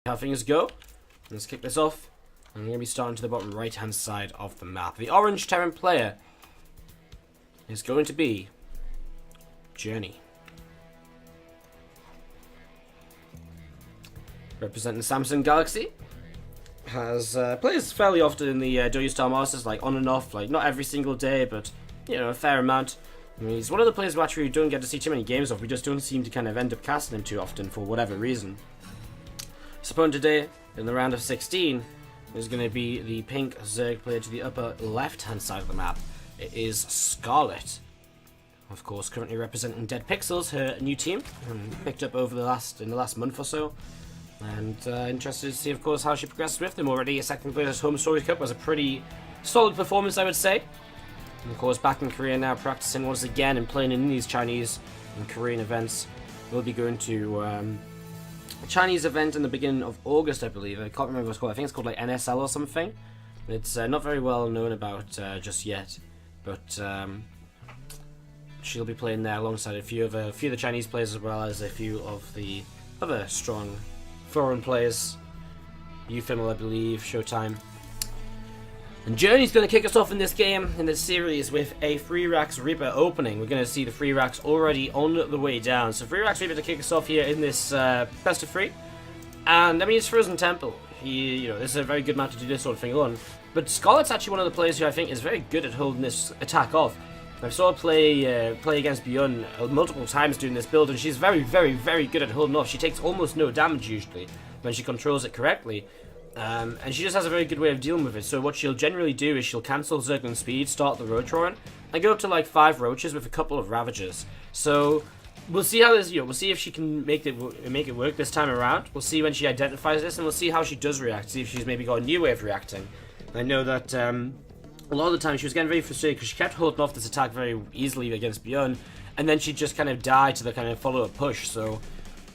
How things go. Let's kick this off. I'm going to be starting to the bottom right hand side of the map. The orange Terran player is going to be Journey. Representing Samsung Galaxy. Plays fairly often in the Douyu Star Masters, like on and off, like not every single day, but you know, a fair amount. I mean, he's one of the players we actually don't get to see too many games of. We just don't seem to kind of end up casting him too often for whatever reason. His opponent today, in the round of 16, is going to be the pink Zerg player to the upper left-hand side of the map. It is Scarlett. Of course, currently representing Dead Pixels, her new team, picked up over the last month or so. And interested to see, of course, how she progresses with them. Already a second place Home Stories Cup was a pretty solid performance, I would say. And of course, back in Korea now, practicing once again and playing in these Chinese and Korean events. We'll be going to a Chinese event in the beginning of August, I believe. I can't remember what it's called. I think it's called like NSL or something. It's not very well known about just yet, but she'll be playing there alongside a few of the Chinese players, as well as a few of the other strong foreign players. Eufimal, I believe, Showtime. And Journey's going to kick us off in this game, in this series, with a 3-Racks Reaper opening. We're going to see the 3-Racks already on the way down. So 3-Racks Reaper to kick us off here in this best of 3. And I mean, it's Frozen Temple. This is a very good map to do this sort of thing on. But Scarlett's actually one of the players who I think is very good at holding this attack off. I've saw her play against Beyond multiple times doing this build, and she's very, very, very good at holding off. She takes almost no damage usually when she controls it correctly. And she just has a very good way of dealing with it. So what she'll generally do is she'll cancel Zergling Speed, start the Roach Roaring, and go up to like 5 Roaches with a couple of Ravagers. So we'll see how this, we'll see if she can make it work this time around. We'll see when she identifies this, and we'll see how she does react. See if she's maybe got a new way of reacting. I know that a lot of the time she was getting very frustrated because she kept holding off this attack very easily against Beyond, and then she'd just kind of die to the kind of follow-up push. So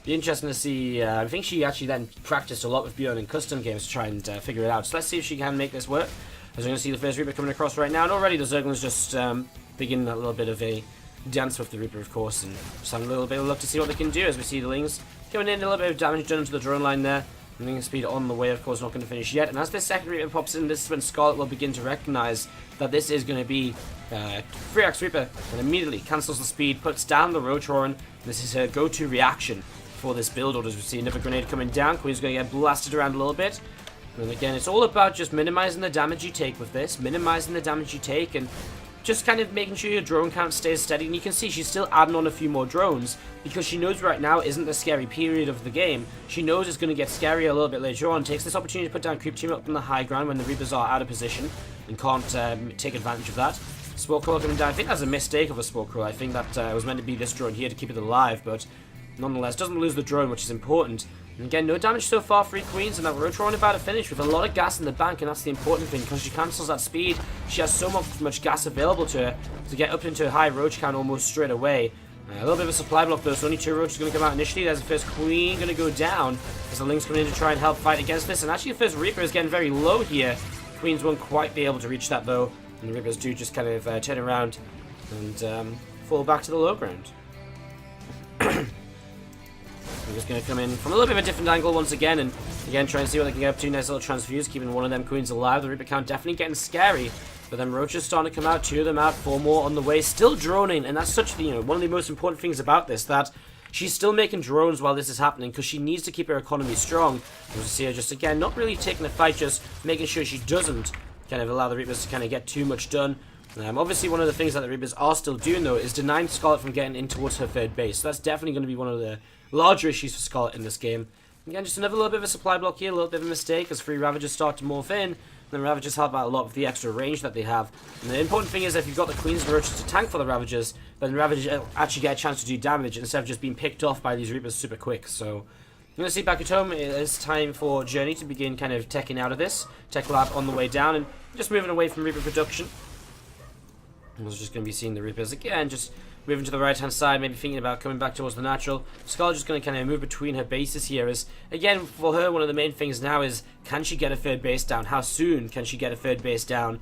be interesting to see. I think she actually then practiced a lot with Bjorn in custom games to try and figure it out. So let's see if she can make this work. As we're going to see the first Reaper coming across right now, and already the Zergling's just beginning a little bit of a dance with the Reaper, of course, and just having a little bit of luck to see what they can do as we see the Lings coming in, a little bit of damage done to the drone line there. Ling speed on the way, of course, not going to finish yet. And as this second Reaper pops in, this is when Scarlett will begin to recognize that this is going to be 3-Racks Reaper, and immediately cancels the speed, puts down the Roach Roaring. This is her go-to reaction for this build order. As we see another grenade coming down, Queen's going to get blasted around a little bit. And again, it's all about just minimizing the damage you take with this, minimizing the damage you take, and just kind of making sure your drone count stays steady. And you can see she's still adding on a few more drones because she knows right now isn't the scary period of the game. She knows it's going to get scary a little bit later on. Takes this opportunity to put down Creep Team up on the high ground when the Reapers are out of position and can't take advantage of that. Spore Crawler coming down. I think that's a mistake of a Spore Crawler. I think that was meant to be this drone here to keep it alive, but nonetheless doesn't lose the drone, which is important. And again, no damage so far, 3 Queens, and that Roach Roaring about to finish with a lot of gas in the bank, and that's the important thing, because she cancels that speed. She has so much gas available to her to get up into a high Roach count almost straight away. A little bit of a supply block though, so only 2 Roaches going to come out initially. There's the first Queen going to go down as the Link's coming in to try and help fight against this, and actually the first Reaper is getting very low here. Queens won't quite be able to reach that though, and the Reapers do just kind of turn around and fall back to the low ground. I'm just going to come in from a little bit of a different angle once again, and again try and see what they can get up to. Nice little transfuse, keeping one of them Queens alive. The Reaper count definitely getting scary, but then Roaches starting to come out, 2 of them out, 4 more on the way, still droning, and that's such one of the most important things about this, that she's still making drones while this is happening, because she needs to keep her economy strong. You see her just again not really taking the fight, just making sure she doesn't kind of allow the Reapers to kind of get too much done. Obviously, one of the things that the Reapers are still doing, though, is denying Scarlett from getting in towards her third base. So that's definitely going to be one of the larger issues for Scarlett in this game. Again, just another little bit of a supply block here, a little bit of a mistake as 3 Ravagers start to morph in. And then Ravagers help out a lot with the extra range that they have. And the important thing is that if you've got the Queens and Roaches to tank for the Ravagers, then the Ravagers actually get a chance to do damage instead of just being picked off by these Reapers super quick. So I'm going to see back at home, it's time for Journey to begin kind of teching out of this. Tech Lab on the way down and just moving away from Reaper production. We're just going to be seeing the Reapers again, just moving to the right hand side, maybe thinking about coming back towards the natural. Scarlett's just going to kind of move between her bases here, as again for her one of the main things now is, can she get a third base down? How soon can she get a third base down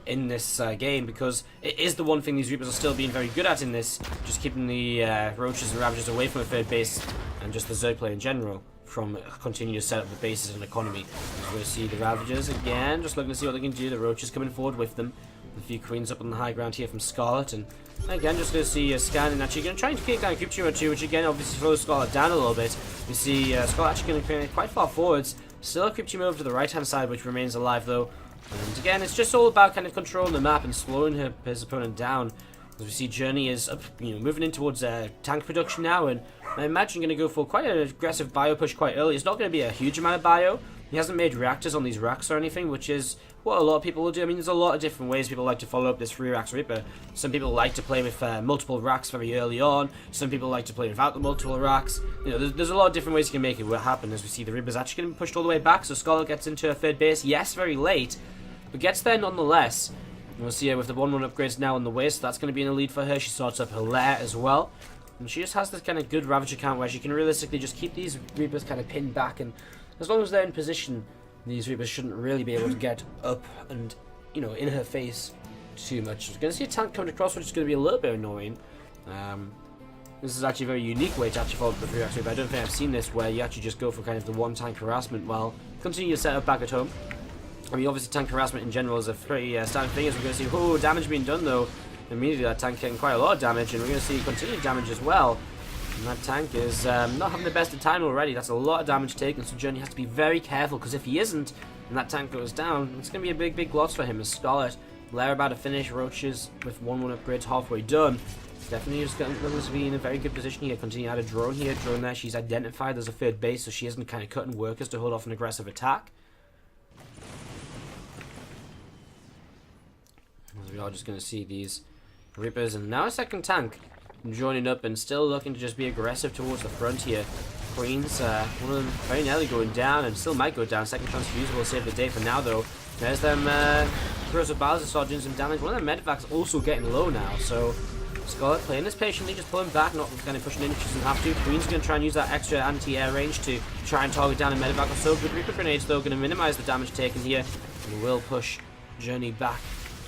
in this game? Because it is the one thing these Reapers are still being very good at in this, just keeping the Roaches and Ravagers away from a third base and just the Zerg play in general. from continuing to set up the bases and economy. We're going to see the Ravagers again, just looking to see what they can do. The Roaches coming forward with them. A few Queens up on the high ground here from Scarlett, and again just going to see Scan and actually going to try and kick down Cube Tumor 2, which again obviously slows Scarlett down a little bit. We see Scarlett actually going to clear quite far forwards. Still a Cube Tumor over to the right hand side, which remains alive though. And again, it's just all about kind of controlling the map and slowing his opponent down. As we see Journey is up, moving in towards tank production now, and I imagine going to go for quite an aggressive bio push quite early. It's not going to be a huge amount of bio. He hasn't made reactors on these racks or anything, which is what a lot of people will do. I mean, there's a lot of different ways people like to follow up this 3 racks Reaper. Some people like to play with multiple racks very early on. Some people like to play without the multiple racks. There's a lot of different ways you can make it happen. As we see, the Reaper's actually going to be pushed all the way back, so Scarlett gets into her third base. Yes, very late, but gets there nonetheless. And we'll see her with the 1-1 upgrades now on the way, so that's going to be in a lead for her. She starts up her lair as well. And she just has this kind of good Ravager count where she can realistically just keep these Reapers kind of pinned back, and as long as they're in position, these Reapers shouldn't really be able to get up and, in her face too much. We're going to see a tank coming across, which is going to be a little bit annoying. This is actually a very unique way to actually follow up the 3-axe Reaper. I don't think I've seen this where you actually just go for kind of the one tank harassment while continue to set up back at home. I mean, obviously tank harassment in general is a pretty standard thing, as we're going to see, damage being done though. Immediately that tank getting quite a lot of damage, and we're going to see continued damage as well. And that tank is not having the best of time already. That's a lot of damage taken, so Journey has to be very careful, because if he isn't, and that tank goes down, it's going to be a big, big loss for him. As Scarlett, Lair about to finish, Roaches with 1-1 upgrades halfway done. Definitely just going to be in a very good position here. Continue to add a drone here, drone there. She's identified as a third base, so she isn't kind of cutting workers to hold off an aggressive attack. As we are just going to see these Reapers, and now a second tank joining up and still looking to just be aggressive towards the front here. Queens, one of them very nearly going down, and still might go down. Second transfuser will save the day for now though. There's them corrosive bowels start doing some damage. One of their medvacs also getting low now, so Scarlett playing this patiently, just pulling back, not kind of pushing in if she doesn't have to. Queen's going to try and use that extra anti-air range to try and target down a medevac or so. Good Reaper grenades though, going to minimize the damage taken here, and will push Journey back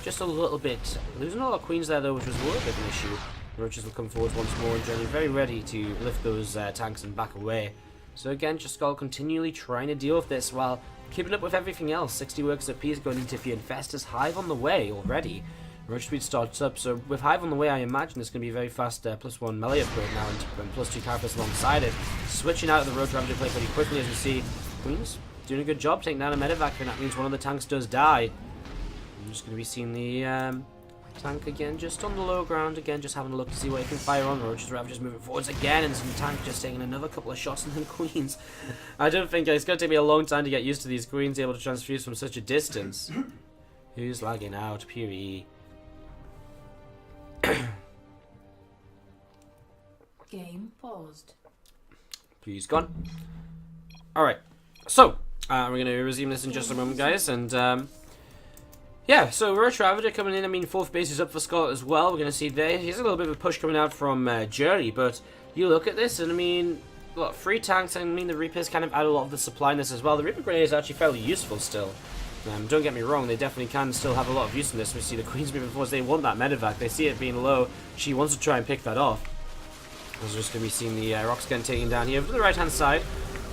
just a little bit. Losing a lot of Queens there though, which was a little bit of an issue. Roaches will come forward once more, and Journey very ready to lift those tanks and back away. So again, just Skull continually trying to deal with this while keeping up with everything else. 60 workers at peace going into a few infestors. Hive on the way already. Roach speed starts up, so with Hive on the way, I imagine it's going to be a very fast +1 melee upgrade now, and +2 carapace alongside it. Switching out of the Roach Ravager play pretty quickly, as we see Queens doing a good job taking down a medevac, and that means one of the tanks does die. I'm just going to be seeing the tank again, just on the low ground again, just having a look to see what he can fire on. Roach's Ravager's moving forwards again, and some tank just taking another couple of shots, and then Queens. I don't think it's going to take me a long time to get used to these Queens able to transfuse from such a distance. Who's lagging out? PvE. Game paused. Please gone. Alright, so we're going to resume this in just a moment, guys, and yeah, so Roach Ravager coming in. I mean, 4th base is up for Scarlett as well. We're going to see there. Here's a little bit of a push coming out from Journey, but you look at this, and I mean, look, 3 tanks, I mean, the Reapers kind of add a lot of the supply in this as well. The Reaper grenade is actually fairly useful still. Don't get me wrong, they definitely can still have a lot of use in this. We see the Queen's moving forwards. They want that medevac. They see it being low. She wants to try and pick that off. We're just going to be seeing the rocks getting taken down here. Over to the right-hand side,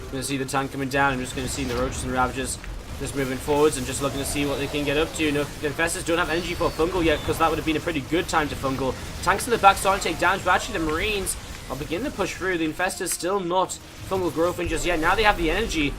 we're going to see the tank coming down. I'm just going to see the Roaches and Ravagers just moving forwards and just looking to see what they can get up to. No, the Infestors don't have energy for Fungal yet, because that would have been a pretty good time to Fungal. Tanks in the back starting to take damage, but actually the Marines are beginning to push through. The Infestors still not Fungal growing just yet. Now they have the energy,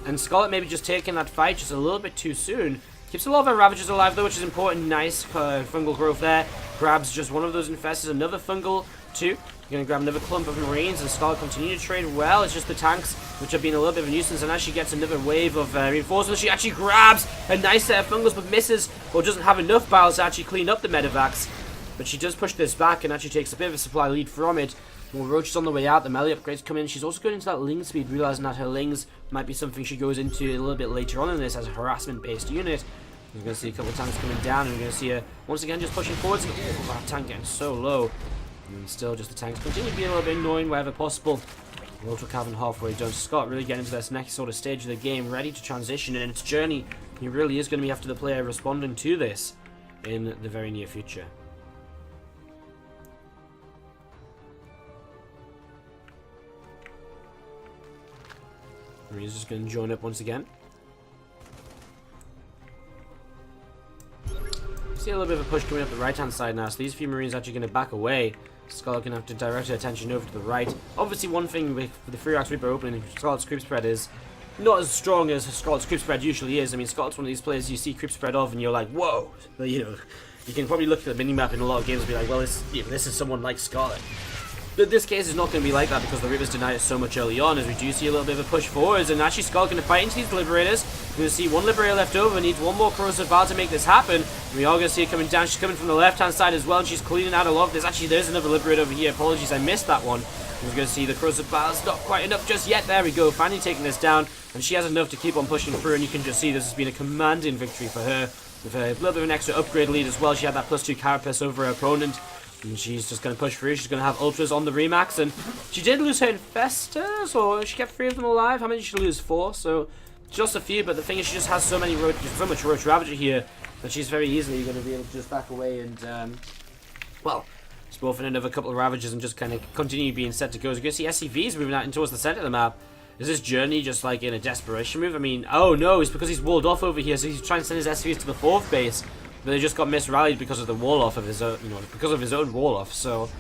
and Scarlett maybe just taking that fight just a little bit too soon. Keeps a lot of her Ravagers alive though, which is important. Nice Fungal growth there. Grabs just one of those Infestors. Another Fungal, 2. You're going to grab another clump of Marines, and Scarlett continue to trade well. It's just the tanks, which have been a little bit of a nuisance, and as she gets another wave of reinforcements, she actually grabs a nice set of Fungals, but misses, or doesn't have enough barrels to actually clean up the medevacs. But she does push this back, and actually takes a bit of a supply lead from it. More Roach is on the way out, the melee upgrades come in. She's also going into that Ling speed, realizing that her Lings might be something she goes into a little bit later on in this as a harassment-based unit. We're going to see a couple of tanks coming down, and we're going to see her once again just pushing forwards. And oh, that tank getting so low. And still just the tanks continue to be a little bit annoying wherever possible. Ultra Cavern halfway done. Scott really getting into this next sort of stage of the game, ready to transition, and its Journey, he really is going to be after the player responding to this in the very near future. Marines just going to join up once again. See a little bit of a push coming up the right-hand side now, so these few Marines are actually going to back away. Scarlett going to have to direct her attention over to the right. Obviously, one thing with the Free Axe Reaper opening Scarlett's creep spread is not as strong as Scarlett's creep spread usually is. I mean, Scarlett's one of these players you see creep spread of and you're like, whoa! But, you know, you can probably look at the minimap in a lot of games and be like, well, this is someone like Scarlett. But this case is not going to be like that because the Reapers denied it so much early on, as we do see a little bit of a push forwards, and actually Scarlett going to fight into these Liberators. We're going to see one Liberator left over, needs one more Corrosive Bar to make this happen. We are going to see her coming down. She's coming from the left-hand side as well, and she's cleaning out a lot of this. Actually, there's another Liberator over here. Apologies, I missed that one. We're going to see the Corrosive Bar's not quite enough just yet. There we go, finally taking this down, and she has enough to keep on pushing through, and you can just see this has been a commanding victory for her. With a little bit of an extra upgrade lead as well. She had that +2 carapace over her opponent. And she's just going to push through. She's going to have ultras on the Remax. And she did lose her Infestors, or she kept 3 of them alive. How many did she lose? 4. So just a few. But the thing is, she just has so much Roach Ravager here that she's very easily going to be able to just back away and, well, spoof in another couple of Ravagers and just kind of continue being set to go. So you're going to see SCVs moving out in towards the center of the map. Is this Journey just like in a desperation move? I mean, oh no, it's because he's walled off over here. So he's trying to send his SCVs to the 4th base. But they just got misrallied because of the wall off of his own, because of his own wall off. So,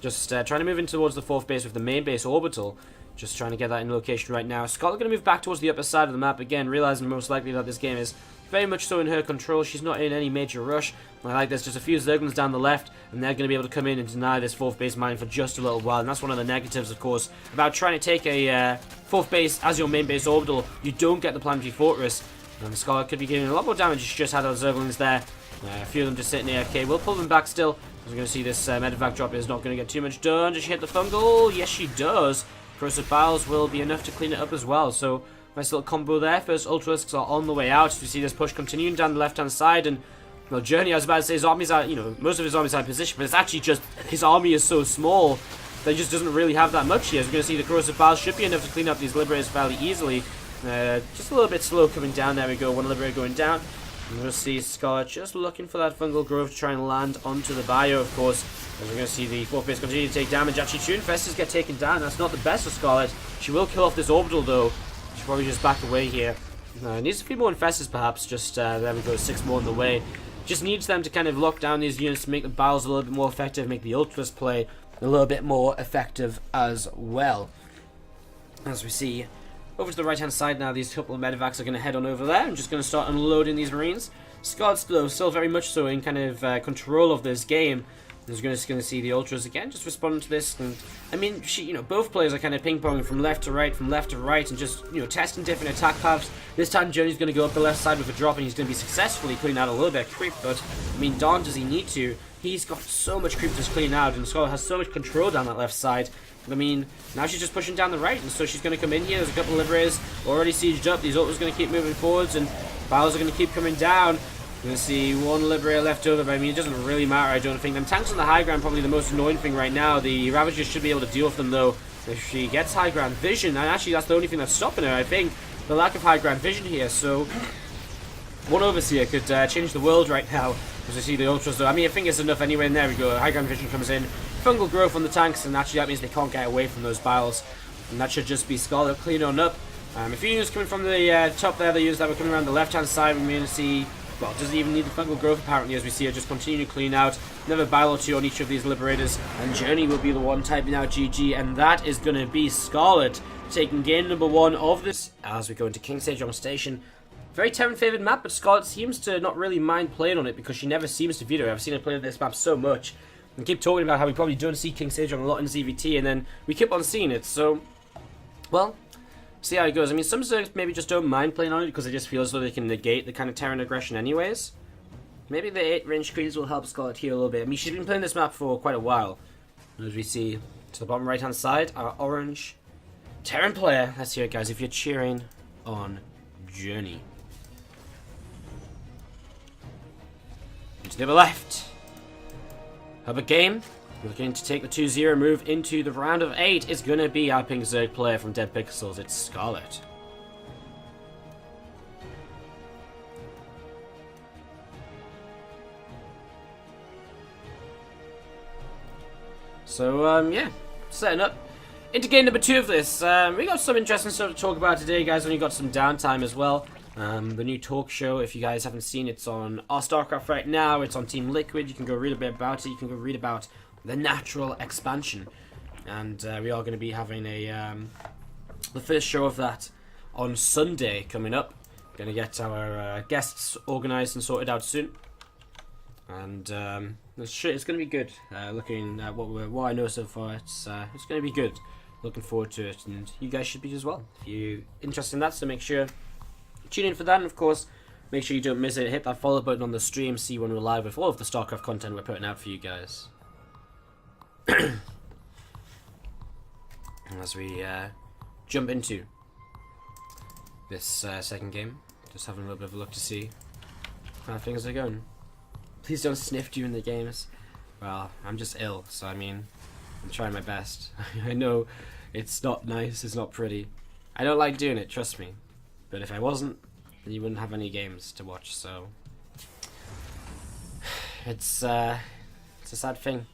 just trying to move in towards the 4th base with the main base orbital. Just trying to get that in location right now. Scarlett going to move back towards the upper side of the map again, realizing most likely that this game is very much so in her control. She's not in any major rush. I like there's just a few Zerglings down the left, and they're going to be able to come in and deny this 4th base mine for just a little while. And that's one of the negatives, of course, about trying to take a 4th base as your main base orbital. You don't get the Planetary Fortress. And Scarlett could be getting a lot more damage if she just had those Zerglings there. A few of them just sitting AFK. We'll pull them back still. We're going to see this medevac drop is not going to get too much done. Does she hit the fungal? Yes, she does. Corrosive Bowels will be enough to clean it up as well. So, nice little combo there. First Ultralisks are on the way out. We see this push continuing down the left-hand side. And, well, Journey, I was about to say, his armies are, most of his armies are in position. But it's actually just, his army is so small that he just doesn't really have that much here. As we're going to see the Corrosive Bowels should be enough to clean up these Liberators fairly easily. Just a little bit slow coming down. There we go. One Liberator going down. And we'll see Scarlett just looking for that fungal growth to try and land onto the bio, of course. As we're going to see the 4th base continue to take damage. Actually, 2 Infestors get taken down. That's not the best for Scarlett. She will kill off this orbital, though. She'll probably just back away here. Needs a few more Infestors, perhaps. Just, there we go, 6 more on the way. Just needs them to kind of lock down these units to make the battles a little bit more effective, make the Ultras play a little bit more effective as well. As we see over to the right-hand side now, these couple of medevacs are going to head on over there and just going to start unloading these Marines. Scarlett's still very much so in kind of control of this game. We're going to see the Ultras again, just responding to this. And I mean, both players are kind of ping-ponging from left to right, and just, testing different attack paths. This time, Journey's going to go up the left side with a drop, and he's going to be successfully cleaning out a little bit of creep. But, I mean, darn does he need to. He's got so much creep to clean out, and Scarlett has so much control down that left side. I mean, now she's just pushing down the right, and so she's going to come in here. There's a couple of Liberators already sieged up. These Ultras are going to keep moving forwards, and Battles are going to keep coming down. We're going to see one Liberator left over, but I mean, it doesn't really matter, I don't think. Them tanks on the high ground probably the most annoying thing right now. The Ravagers should be able to deal with them, though, if she gets high ground vision. And actually, that's the only thing that's stopping her, I think. The lack of high ground vision here, so one Overseer could change the world right now. As we see the Ultras, though. I mean, I think it's enough anyway, and there we go. High ground vision comes in. Fungal growth on the tanks, and actually that means they can't get away from those battles. And that should just be Scarlett cleaning on up. A few units coming from the top there, the units that were coming around the left-hand side, we're going to see, well, doesn't even need the fungal growth apparently, as we see her just continue to clean out. Another battle or two on each of these Liberators, and Journey will be the one typing out GG, and that is going to be Scarlett taking game number 1 of this. As we go into King Sejong Station. Very Terran-favoured map, but Scarlett seems to not really mind playing on it because she never seems to veto it. I've seen her play this map so much. And keep talking about how we probably don't see King Sejong a lot in ZvT, and then we keep on seeing it. So, well, see how it goes. I mean, some Zergs maybe just don't mind playing on it because they just feel as though they can negate the kind of Terran aggression anyways. Maybe the 8-range creeds will help Scarlett here a little bit. I mean, she's been playing this map for quite a while. As we see to the bottom right-hand side, our orange Terran player. Let's hear it, guys, if you're cheering on Journey. To the left. Hubbard game. Looking to take the 2-0 move into the round of 8 is going to be our pink Zerg player from Dead Pixels. It's Scarlett. So, yeah. Setting up. into game number 2 of this. We got some interesting stuff to talk about today, guys. Only got some downtime as well. The new talk show, if you guys haven't seen, it's on our StarCraft right now. It's on Team Liquid. You can go read a bit about it. You can go read about the natural expansion. And we are going to be having the first show of that on Sunday coming up. Going to get our guests organised and sorted out soon. And it's going to be good. Looking at what I know so far, it's going to be good. Looking forward to it, and you guys should be as well if you're interested in that. So make sure tune in for that, and of course, make sure you don't miss it. Hit that follow button on the stream. See when we're live with all of the StarCraft content we're putting out for you guys. As we jump into this second game, just having a little bit of a look to see how things are going. Please don't sniff during the games. Well, I'm just ill, so I mean, I'm trying my best. I know it's not nice, it's not pretty. I don't like doing it, trust me. But if I wasn't, then you wouldn't have any games to watch, so it's a sad thing.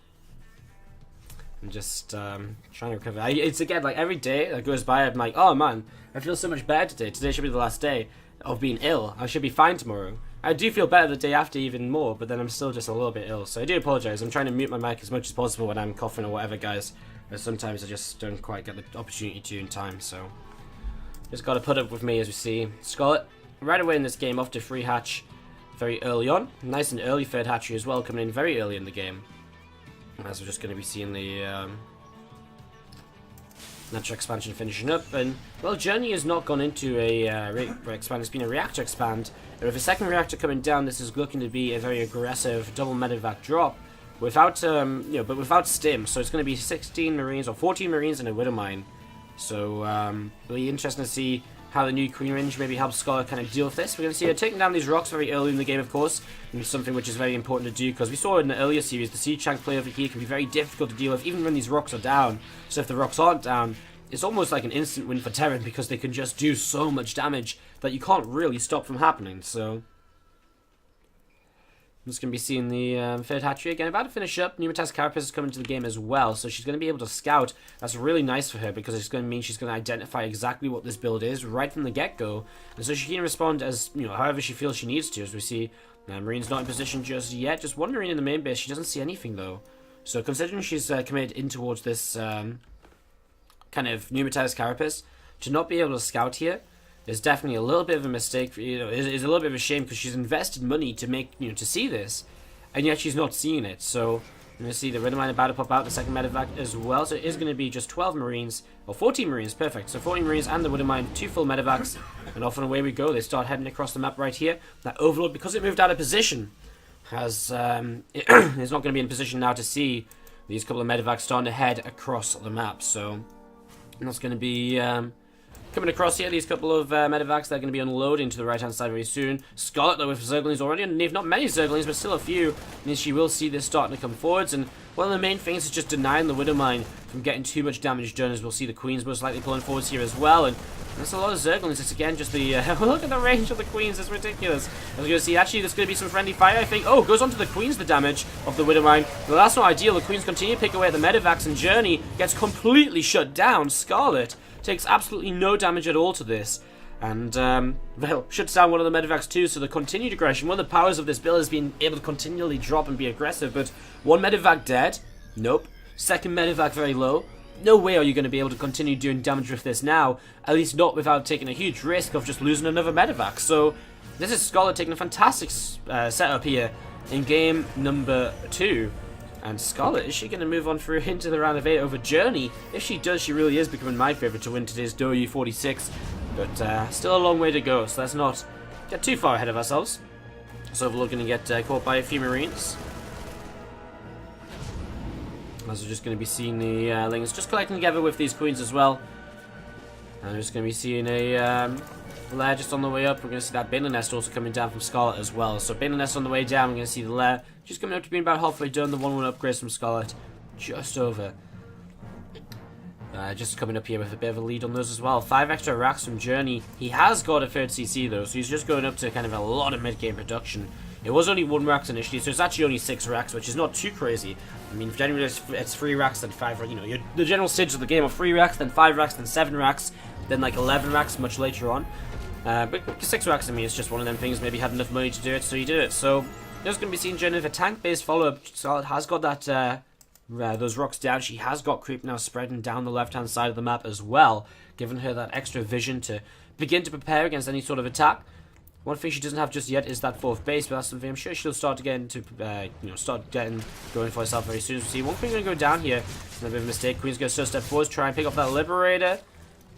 I'm just trying to recover. It's again, like every day that goes by, I'm like, oh man, I feel so much better today. Today should be the last day of being ill. I should be fine tomorrow. I do feel better the day after even more, but then I'm still just a little bit ill. So I do apologise. I'm trying to mute my mic as much as possible when I'm coughing or whatever, guys. But sometimes I just don't quite get the opportunity to in time, so just got to put up with me as we see. Scarlett, right away in this game, off to free hatch very early on. Nice and early third hatchery as well, coming in very early in the game. As we're just going to be seeing the natural expansion finishing up. And, well, Journey has not gone into a expand. It's been a reactor expand. And with a second reactor coming down, this is looking to be a very aggressive double medevac drop without, but without stim. So it's going to be 16 Marines or 14 Marines and a Widow Mine. So, really interesting to see how the new Queen Range maybe helps Scarlett kind of deal with this. We're going to see her taking down these rocks very early in the game, of course, and it's something which is very important to do, because we saw in the earlier series, the siege tank play over here can be very difficult to deal with, even when these rocks are down. So if the rocks aren't down, it's almost like an instant win for Terran, because they can just do so much damage that you can't really stop from happening. So I'm just going to be seeing the third hatchery again. About to finish up. Pneumatized Carapace is coming to the game as well, so she's going to be able to scout. That's really nice for her, because it's going to mean she's going to identify exactly what this build is right from the get-go, and so she can respond as, however she feels she needs to. As we see, Marine's not in position just yet, just wandering in the main base. She doesn't see anything though. So considering she's committed in towards this kind of pneumatized Carapace, to not be able to scout here is definitely a little bit of a mistake. Is a little bit of a shame, because she's invested money to make, to see this, and yet she's not seeing it. So I'm going to see the Widow Mine about to pop out, the second medevac as well. So it is going to be just 12 Marines, or 14 Marines, perfect. So 14 Marines and the Widow Mine, 2 full medevacs, and off and away we go. They start heading across the map right here. That Overlord, because it moved out of position, is not going to be in position now to see these couple of medevacs starting to head across the map. So that's going to be coming across here, these couple of medevacs, they're going to be unloading to the right-hand side very soon. Scarlett, though, with Zerglings already underneath. Not many Zerglings, but still a few. And she will see this starting to come forwards. And one of the main things is just denying the Widow Mine from getting too much damage done, as we'll see the Queens most likely pulling forwards here as well. And there's a lot of Zerglings. It's, again, just the... look at the range of the Queens. It's ridiculous. As we're going to see, actually, there's going to be some friendly fire, I think. Oh, goes on to the Queens, the damage of the Widow Mine. But that's not ideal. The Queens continue to pick away at the medevacs, and Journey gets completely shut down. Scarlett takes absolutely no damage at all to this, and well, shuts down one of the medevacs too. So the continued aggression, one of the powers of this build is being able to continually drop and be aggressive. But one medevac dead, nope. Second medevac very low. No way are you going to be able to continue doing damage with this now, at least not without taking a huge risk of just losing another medevac. So this is Scarlett taking a fantastic setup here in game number 2. And Scarlett, is she going to move on through into the round of 8 over Journey? If she does, she really is becoming my favourite to win today's Douyu 46. But still a long way to go, so let's not get too far ahead of ourselves. So we're going to get caught by a few Marines. As we're just going to be seeing the Lings just collecting together with these Queens as well. And we're just going to be seeing a lair just on the way up. We're going to see that Baneling Nest also coming down from Scarlett as well. So Baneling Nest on the way down, we're going to see the lair just coming up to being about halfway done. The 1-1 upgrades from Scarlett just over. Just coming up here with a bit of a lead on those as well. 5 extra racks from Journey. He has got a third CC though, so he's just going up to kind of a lot of mid-game production. It was only 1 racks initially, so it's actually only 6 racks, which is not too crazy. I mean, generally it's 3 racks, then 5 racks. You know, the general stage of the game of 3 racks, then 5 racks, then 7 racks, then like 11 racks much later on. But 6 racks, I mean, it's just one of them things. Maybe had enough money to do it, so he did it. So there's going to be seen Journey with a tank-based follow-up. Scarlett has got that those rocks down. She has got creep now spreading down the left-hand side of the map as well, giving her that extra vision to begin to prepare against any sort of attack. One thing she doesn't have just yet is that 4th base, but that's something I'm sure she'll start to get into, start getting going for herself very soon. As we see, one Queen's going to go down here. It's a bit of a mistake. Queen's going to step forward, try and pick off that Liberator.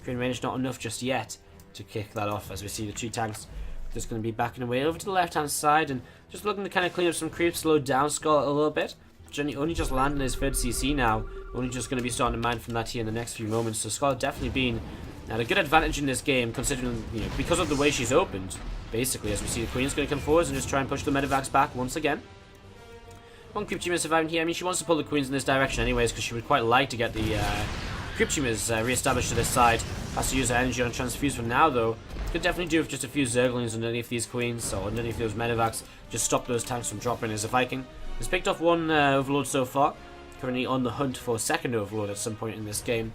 Queen range not enough just yet to kick that off, as we see the 2 tanks just going to be backing away over to the left-hand side and just looking to kind of clean up some creeps, slow down Scarlett a little bit. Journey only just landing his 3rd CC now, only just going to be starting to mine from that here in the next few moments. So Scarlett definitely been at a good advantage in this game, considering, because of the way she's opened, basically, as we see the Queen's going to come forwards and just try and push the medevacs back once again. One creep tumor surviving here. I mean, she wants to pull the Queens in this direction anyways, because she would quite like to get the creep tumors re-established to this side. Has to use her energy on transfuse for now, though. Could definitely do with just a few Zerglings underneath these Queens, or underneath those medevacs. Just stop those tanks from dropping as a Viking. Has picked off 1 Overlord so far. Currently on the hunt for a 2nd Overlord at some point in this game.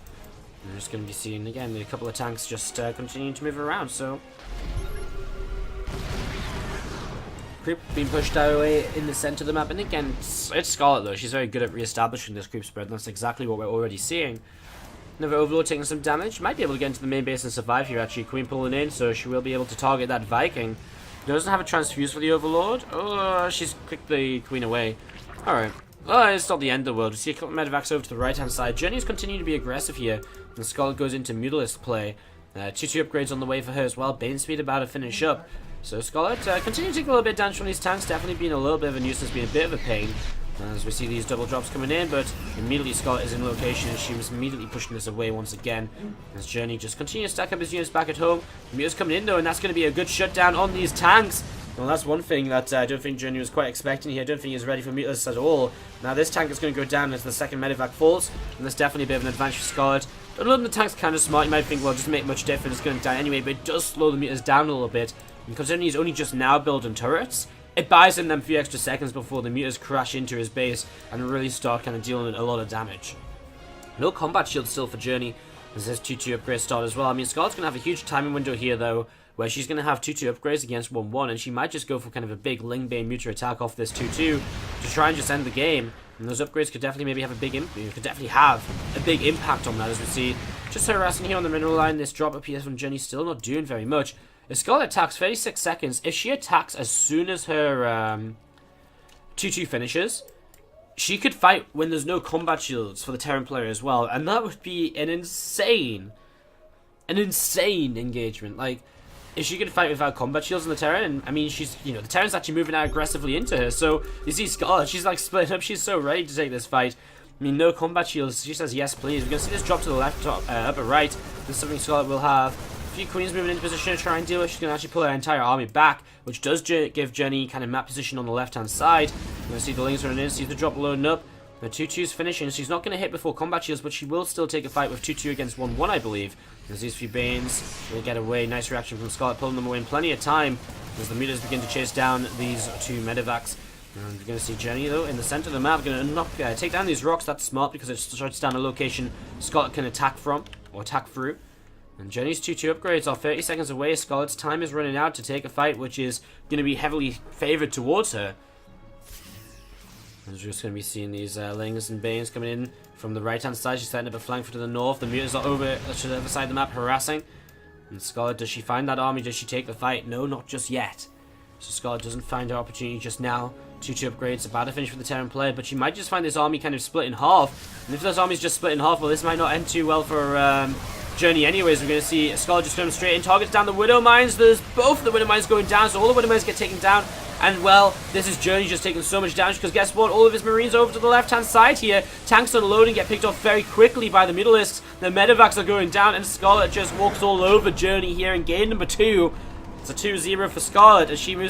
We're just going to be seeing, again, a couple of tanks just continuing to move around, so... Creep being pushed away in the center of the map, and again, it's Scarlett though. She's very good at re-establishing this creep spread, and that's exactly what we're already seeing. Another Overlord taking some damage. Might be able to get into the main base and survive here, actually. Queen pulling in, so she will be able to target that Viking. Doesn't have a transfuse for the Overlord. Oh, she's kicked the Queen away. Alright. Oh, it's not the end of the world. We see a couple of medevacs over to the right-hand side. Journey's continuing to be aggressive here, and Scarlett goes into Mutalisk play. 2-2 upgrades on the way for her as well. Bane speed about to finish up. So Scarlett continuing to take a little bit down from these tanks. Definitely being a little bit of a nuisance, being a bit of a pain. As we see these double drops coming in, but immediately Scarlett is in location and she was immediately pushing this away once again. As Journey just continues to stack up his units back at home. Muta's coming in though, and that's going to be a good shutdown on these tanks. Well, that's one thing that I don't think Journey was quite expecting here. I don't think he was ready for Mutas at all. Now this tank is going to go down as the 2nd medevac falls, and that's definitely a bit of an advantage for Scarlett. But loading the tank's kind of smart. You might think, well, it doesn't make much difference, it's going to die anyway, but it does slow the Mutas down a little bit. And considering he's only just now building turrets, it buys him them few extra seconds before the Mutas crash into his base and really start kind of dealing a lot of damage. No combat shield still for Journey, as this 2-2 upgrade start as well. I mean, Scarlett's going to have a huge timing window here, though, where she's going to have 2-2 upgrades against 1-1, and she might just go for kind of a big Lingbane Muta attack off this 2-2 to try and just end the game. And those upgrades could definitely maybe have a big impact on that, as we see. Just harassing here on the mineral line. This drop up here from Journey still not doing very much. If Scarlett attacks 36 seconds, if she attacks as soon as her 2-2 finishes, she could fight when there's no combat shields for the Terran player as well, and that would be an insane engagement. Like, if she could fight without combat shields on the Terran, and I mean, she's, the Terran's actually moving out aggressively into her, so you see Scarlett, she's like splitting up, she's so ready to take this fight. I mean, no combat shields, she says yes please. We're going to see this drop to the left, upper right. This is something Scarlett will have. A few Queens moving into position to try and deal with. She's going to actually pull her entire army back, which does give Journey kind of map position on the left-hand side. You're going to see the Lings running in, see the drop loading up. The 2-2's finishing. She's not going to hit before combat shields, but she will still take a fight with 2-2 against 1-1, I believe. There's these few Banes. Will get away. Nice reaction from Scarlett, pulling them away in plenty of time as the Mutas begin to chase down these 2 medevacs. And we're going to see Journey, though, in the center of the map. Going to take down these rocks. That's smart because it shuts down a location Scarlett can attack from, or attack through. And Journey's 2-2 upgrades are 30 seconds away. Scarlett's time is running out to take a fight, which is going to be heavily favored towards her. And we're just going to be seeing these Lings and Banes coming in from the right-hand side. She's setting up a flank to the north. The Mutas are over to the other side of the map, harassing. And Scarlett, does she find that army? Does she take the fight? No, not just yet. So Scarlett doesn't find her opportunity just now. 2-2 upgrades, about to finish for the Terran player, but she might just find this army kind of split in half. And if those armies just split in half, well, this might not end too well for Journey anyways. We're going to see Scarlett just come straight in, targets down the Widow Mines. There's both of the Widow Mines going down, so all the Widow Mines get taken down. And, well, this is Journey just taking so much damage, because guess what? All of his Marines over to the left-hand side here. Tanks unloading, get picked off very quickly by the Mutalisks. The medevacs are going down, and Scarlett just walks all over Journey here in game number 2. It's a 2-0 for Scarlett as she moves